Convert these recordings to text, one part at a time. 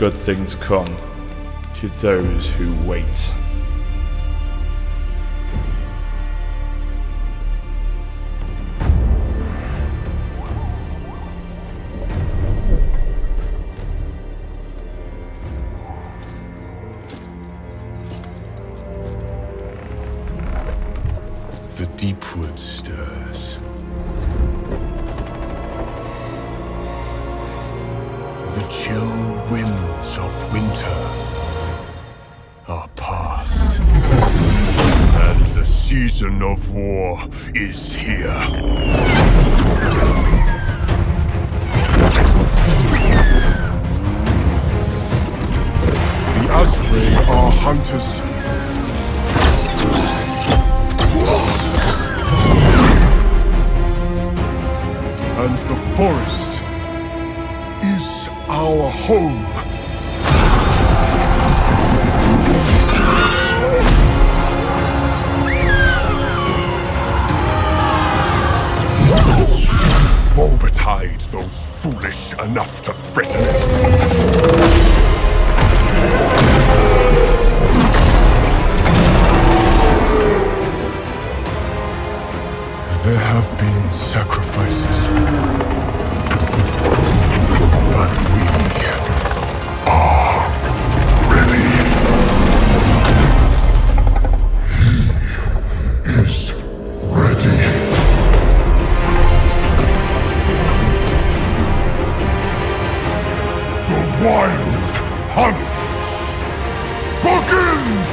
good things come to those who wait. The deep wood stirs. The chill winds of winter are past, and the season of war is here. The Asray are hunters. And the forest is our home. Woe betide those foolish enough to threaten it. There have been sacrifices, but we are ready. He is ready. The wild hunt begins!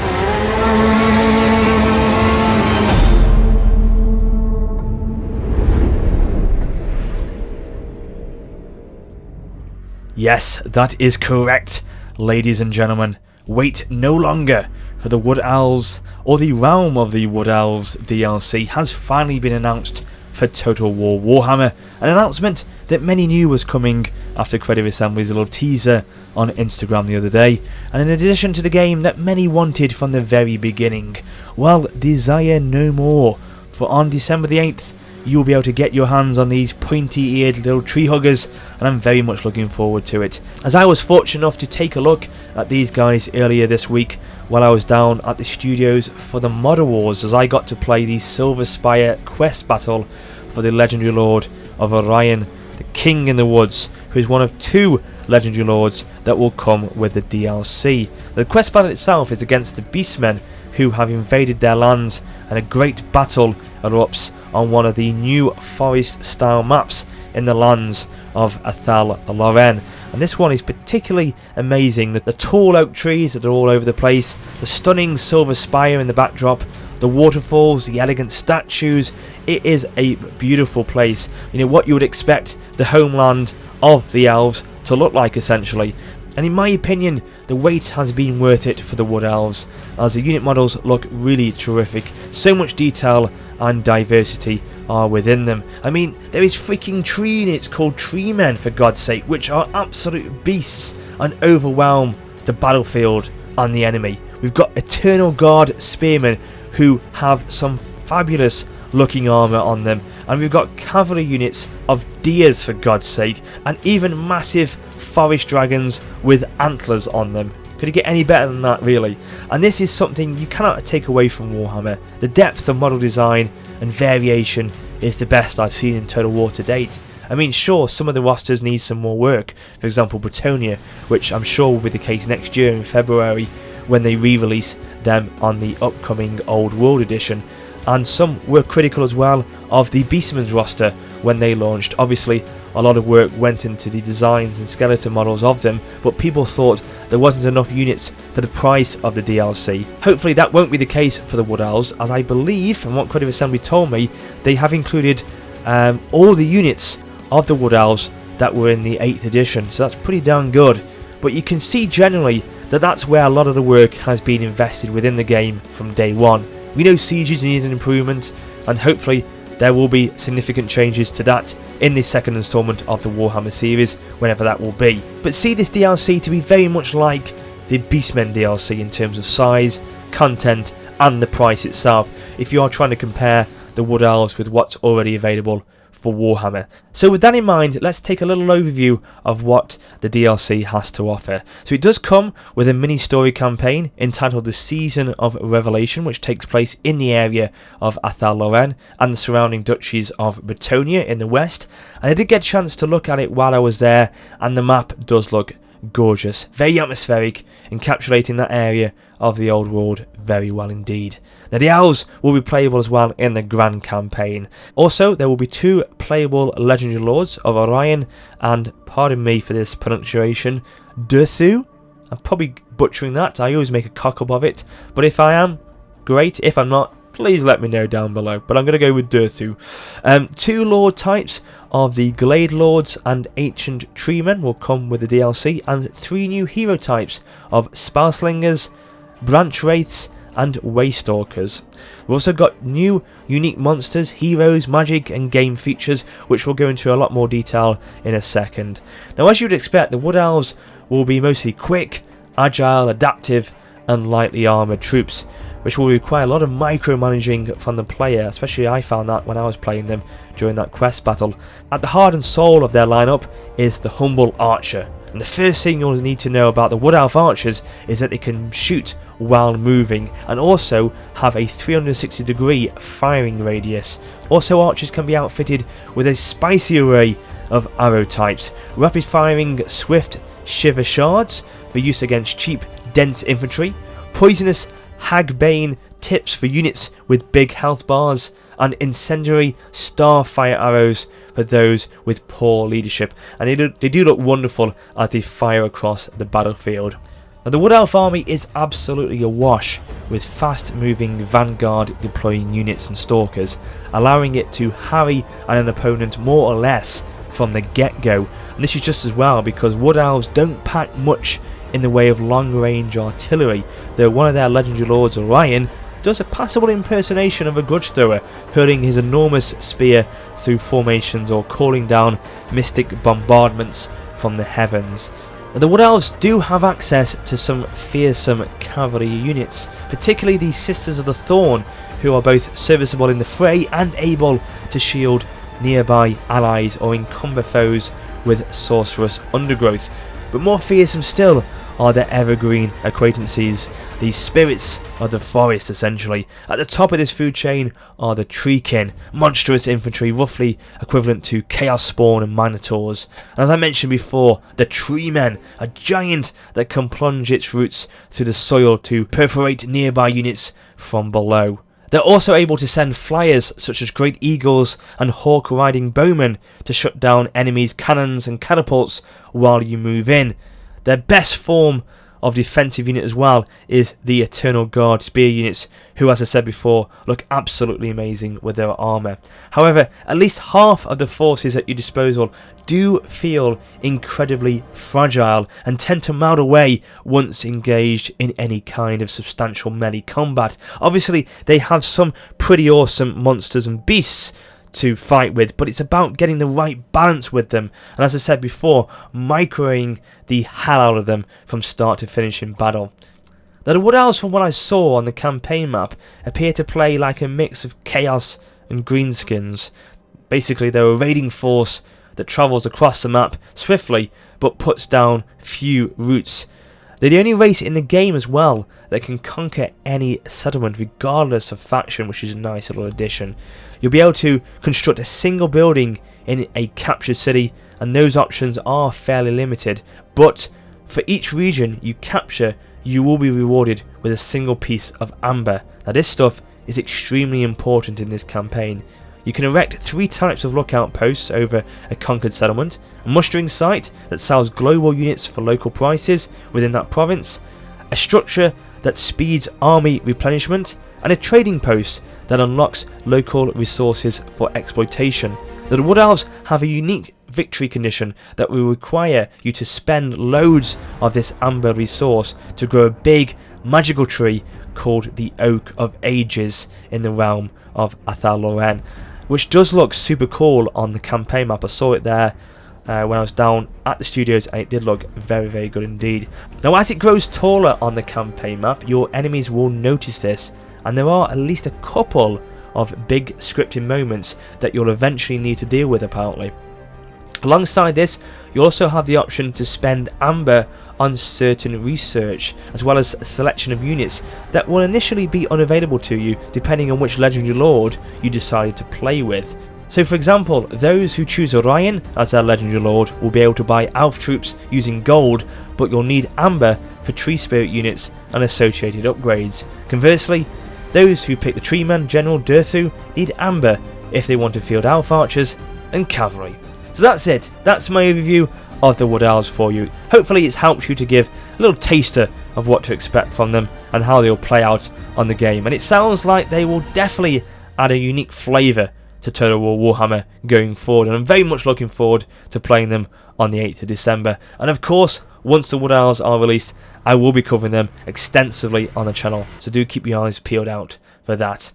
Yes, that is correct, ladies and gentlemen. Wait no longer, for the Wood Elves, or the Realm of the Wood Elves DLC, has finally been announced for Total War Warhammer, an announcement that many knew was coming after Creative Assembly's little teaser on Instagram the other day, and an addition to the game that many wanted from the very beginning. Well, desire no more, for on December the 8th, you'll be able to get your hands on these pointy-eared little tree huggers, and I'm very much looking forward to it. As I was fortunate enough to take a look at these guys earlier this week while I was down at the studios for the Modern Wars, as I got to play the Silver Spire quest battle for the Legendary Lord of Orion, the King in the Woods, who is one of two Legendary Lords that will come with the DLC. The quest battle itself is against the Beastmen, who have invaded their lands, and a great battle erupts on one of the new forest style maps in the lands of Athal Loren. And this one is particularly amazing, that the tall oak trees that are all over the place, the stunning silver spire in the backdrop, the waterfalls, the elegant statues. It is a beautiful place, you know, what you would expect the homeland of the elves to look like, essentially. And in my opinion, the wait has been worth it for the Wood Elves, as the unit models look really terrific. So much detail and diversity are within them. I mean, there is freaking tree units called Tree Men, for God's sake, which are absolute beasts and overwhelm the battlefield and the enemy. We've got Eternal Guard Spearmen, who have some fabulous looking armour on them, and we've got cavalry units of deers, for God's sake, and even massive forest dragons with antlers on them. Could it get any better than that, really? And this is something you cannot take away from Warhammer. The depth of model design and variation is the best I've seen in Total War to date. I mean, sure, some of the rosters need some more work. For example, Bretonia, which I'm sure will be the case next year in February when they re-release them on the upcoming Old World edition. And some were critical as well of the Beastmen's roster when they launched. Obviously, a lot of work went into the designs and skeleton models of them, but people thought there wasn't enough units for the price of the DLC. Hopefully that won't be the case for the Wood Elves, as I believe, from what Creative Assembly told me, they have included all the units of the Wood Elves that were in the 8th edition, so that's pretty darn good. But you can see generally that that's where a lot of the work has been invested within the game from day one. We know sieges need an improvement, and hopefully there will be significant changes to that in the second instalment of the Warhammer series, whenever that will be. But see this DLC to be very much like the Beastmen DLC in terms of size, content, and the price itself, if you are trying to compare the Wood Elves with what's already available for Warhammer. So with that in mind, let's take a little overview of what the DLC has to offer. So it does come with a mini story campaign entitled The Season of Revelation, which takes place in the area of Athal-Loren and the surrounding duchies of Bretonnia in the west. And I did get a chance to look at it while I was there, and the map does look gorgeous, very atmospheric, encapsulating that area of the old world very well indeed. Now the Elves will be playable as well in the Grand Campaign. Also, there will be 2 playable Legendary Lords of Orion and, pardon me for this pronunciation, Durthu. I'm probably butchering that, I always make a cock up of it, but if I am, great. If I'm not, please let me know down below, but I'm going to go with Durthu. 2 Lord types of the Glade Lords and Ancient Treemen will come with the DLC, and 3 new hero types of Spellslingers, Branch Wraiths and Waystalkers. We've also got new unique monsters, heroes, magic and game features, which we'll go into a lot more detail in a second. Now, as you'd expect, the Wood Elves will be mostly quick, agile, adaptive and lightly armoured troops, which will require a lot of micromanaging from the player, especially I found that when I was playing them during that quest battle. At the heart and soul of their lineup is the humble archer. And the first thing you'll need to know about the Wood Elf archers is that they can shoot while moving and also have a 360-degree firing radius. Also, archers can be outfitted with a spicy array of arrow types, rapid firing swift shiver shards for use against cheap dense infantry, poisonous Hagbane tips for units with big health bars, and incendiary starfire arrows for those with poor leadership, and they do look wonderful as they fire across the battlefield. Now, the Wood Elf army is absolutely awash with fast moving vanguard deploying units and stalkers, allowing it to harry an opponent more or less from the get-go. And this is just as well because Wood Elves don't pack much in the way of long range artillery, though one of their legendary lords, Orion, does a passable impersonation of a grudge thrower, hurling his enormous spear through formations or calling down mystic bombardments from the heavens. Now, the Wood Elves do have access to some fearsome cavalry units, particularly the Sisters of the Thorn, who are both serviceable in the fray and able to shield nearby allies or encumber foes with sorcerous undergrowth. But more fearsome still are their evergreen acquaintances, the spirits of the forest essentially. At the top of this food chain are the Treekin, monstrous infantry roughly equivalent to Chaos Spawn and Minotaurs. And as I mentioned before, the Treemen, a giant that can plunge its roots through the soil to perforate nearby units from below. They're also able to send flyers such as Great Eagles and Hawk-riding bowmen to shut down enemies' cannons and catapults while you move in. Their best form of defensive unit as well is the Eternal Guard spear units, who, as I said before, look absolutely amazing with their armour. However, at least half of the forces at your disposal do feel incredibly fragile and tend to melt away once engaged in any kind of substantial melee combat. Obviously, they have some pretty awesome monsters and beasts to fight with, but it's about getting the right balance with them, and as I said before, microing the hell out of them from start to finish in battle. Now, the Wood Elves, from what I saw on the campaign map, appear to play like a mix of Chaos and Greenskins. Basically, they're a raiding force that travels across the map swiftly but puts down few roots. They're the only race in the game as well that can conquer any settlement regardless of faction, which is a nice little addition. You'll be able to construct a single building in a captured city, and those options are fairly limited, but for each region you capture you will be rewarded with a single piece of amber. Now, this stuff is extremely important in this campaign. You can erect 3 types of lookout posts over a conquered settlement, a mustering site that sells global units for local prices within that province, a structure that speeds army replenishment, and a trading post that unlocks local resources for exploitation. The Wood Elves have a unique victory condition that will require you to spend loads of this amber resource to grow a big magical tree called the Oak of Ages in the realm of Athal-Loren, which does look super cool on the campaign map. I saw it there when I was down at the studios, and it did look very, very good indeed. Now, as it grows taller on the campaign map, your enemies will notice this, and there are at least a couple of big scripting moments that you'll eventually need to deal with apparently. Alongside this, you also have the option to spend Amber on certain research, as well as a selection of units that will initially be unavailable to you depending on which Legendary Lord you decided to play with. So for example, those who choose Orion as their Legendary Lord will be able to buy Elf troops using gold, but you'll need Amber for Tree Spirit units and associated upgrades. Conversely, those who pick the Treeman General Durthu need Amber if they want to field Elf archers and cavalry. So that's it, that's my overview of the Wood Elves for you. Hopefully it's helped you to give a little taster of what to expect from them and how they'll play out on the game. And it sounds like they will definitely add a unique flavour to Total War Warhammer going forward, and I'm very much looking forward to playing them on the 8th of December. And of course, once the Wood Elves are released, I will be covering them extensively on the channel, so do keep your eyes peeled out for that.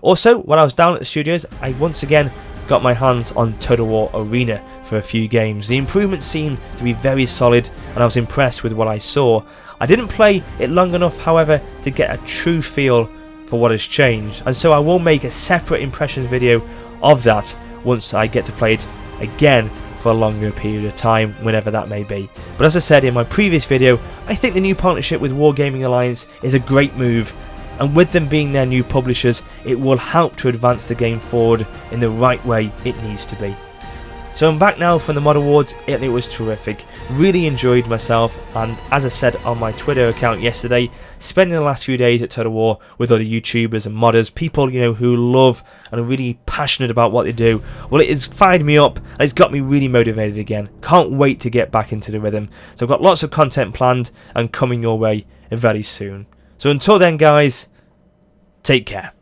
Also, when I was down at the studios, I once again got my hands on Total War Arena for a few games. The improvements seemed to be very solid and I was impressed with what I saw. I didn't play it long enough, however, to get a true feel for what has changed, and so I will make a separate impressions video of that once I get to play it again for a longer period of time, whenever that may be. But as I said in my previous video, I think the new partnership with Wargaming Alliance is a great move, and with them being their new publishers, it will help to advance the game forward in the right way it needs to be. So I'm back now from the Mod Awards, and it was terrific. Really enjoyed myself, and as I said on my Twitter account yesterday, spending the last few days at Total War with other YouTubers and modders, people who love and are really passionate about what they do, well, it has fired me up and it's got me really motivated again. Can't wait to get back into the rhythm. So I've got lots of content planned and coming your way very soon. So until then guys, take care.